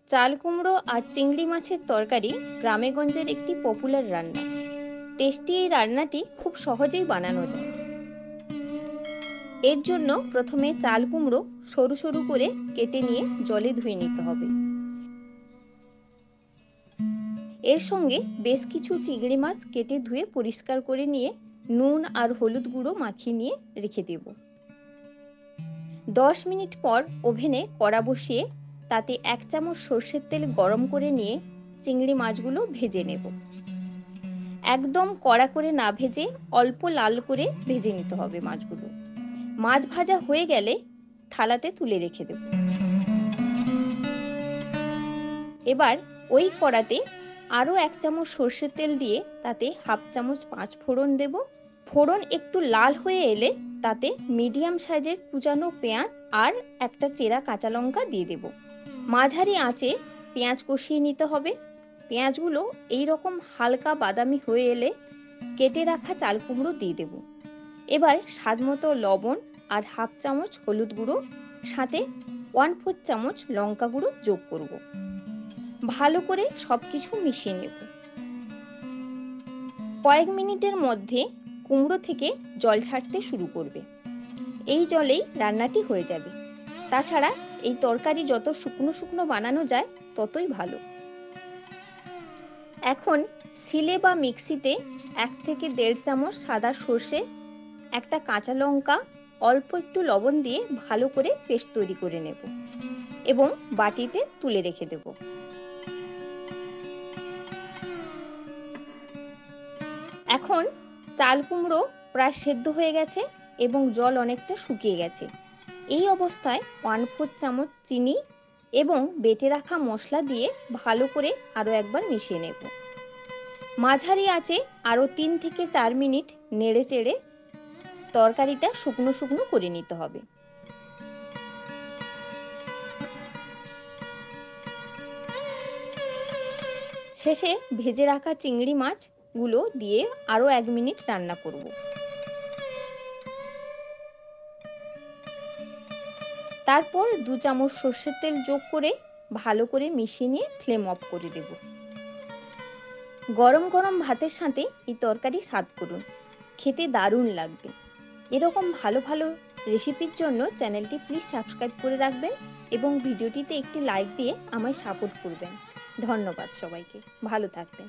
চাল কুমড়ো আর চিংড়ি মাছের তরকারি গ্রামেগঞ্জের একটি পপুলার রান্না। টেস্টি এই রান্নাটি খুব সহজেই বানানো যায়। এর জন্য প্রথমে চাল কুমড়ো সরু সরু করে কেটে নিয়ে জলে ধুয়ে নিতে হবে। এর সঙ্গে বেশ কিছু চিংড়ি মাছ কেটে ধুয়ে পরিষ্কার করে নিয়ে নুন আর হলুদ গুঁড়ো মাখিয়ে নিয়ে রেখে দেব। 10 মিনিট পর ওভেনে কড়া বসিয়ে তাতে 1 চামচ সর্ষের তেল গরম করে নিয়ে চিংড়ি মাছগুলো ভেজে নেব। একদম কড়া করে না ভেজে অল্প লাল করে ভেজে নিতে হবে মাছগুলো। মাছ ভাজা হয়ে গেলে থালাতে তুলে রেখে দেব। এবার ওই কড়াতে আরও 1 চামচ সর্ষের তেল দিয়ে তাতে হাফ চামচ 5 ফোড়ন দেব। ফোড়ন একটু লাল হয়ে এলে তাতে মিডিয়াম সাইজের কুচানো পেঁয়াজ আর একটা চেরা কাঁচা লঙ্কা দিয়ে দেব। মাঝারি আঁচে পেঁয়াজ কষিয়ে নিতে হবে। পেঁয়াজগুলো এইরকম হালকা বাদামি হয়ে এলে কেটে রাখা চাল কুমড়ো দিয়ে দেব। এবার স্বাদমতো লবণ আর হাফ চামচ হলুদ গুঁড়ো সাথে 1/4 চামচ লঙ্কা গুঁড়ো যোগ করব। ভালো করে সবকিছু মিশিয়ে নেব। কয়েক মিনিটের মধ্যে কুমড়ো থেকে জল ছাড়তে শুরু করবে। এই জলেই রান্নাটি হয়ে যাবে। তাছাড়া এই তরকারি যত শুকনো শুকনো বানানো যায় ততই ভালো। এখন শিলে বা মিক্সিতে 1 থেকে 1.5 চামচ সাদা সর্ষে, একটা কাঁচা লঙ্কা, অল্প একটু লবণ দিয়ে ভালো করে পেস্ট তৈরি করে নেব এবং বাটিতে তুলে রেখে দেব। এখন চাল কুমড়ো প্রায় সেদ্ধ হয়ে গেছে এবং জল অনেকটা শুকিয়ে গেছে। এই অবস্থায় 1/4 চামচ চিনি এবং বেটে রাখা মশলা দিয়ে ভালো করে আরও একবার মিশিয়ে নেব। মাঝারি আঁচে আরও 3 থেকে 4 মিনিট নেড়ে চেড়ে তরকারিটা শুকনো শুকনো করে নিতে হবে। শেষে ভেজে রাখা চিংড়ি মাছগুলো দিয়ে আরও 1 মিনিট রান্না করব। তারপর 2 চামচ সর্ষের তেল যোগ করে ভালো করে মিশিয়ে নিয়ে ফ্লেম অফ করে দেব। গরম গরম ভাতের সাথে এই তরকারি সার্ভ করুন, খেতে দারুণ লাগবে। এরকম ভালো ভালো রেসিপির জন্য চ্যানেলটি প্লিজ সাবস্ক্রাইব করে রাখবেন এবং ভিডিওটিতে একটি লাইক দিয়ে আমায় সাপোর্ট করবেন। ধন্যবাদ সবাইকে, ভালো থাকবেন।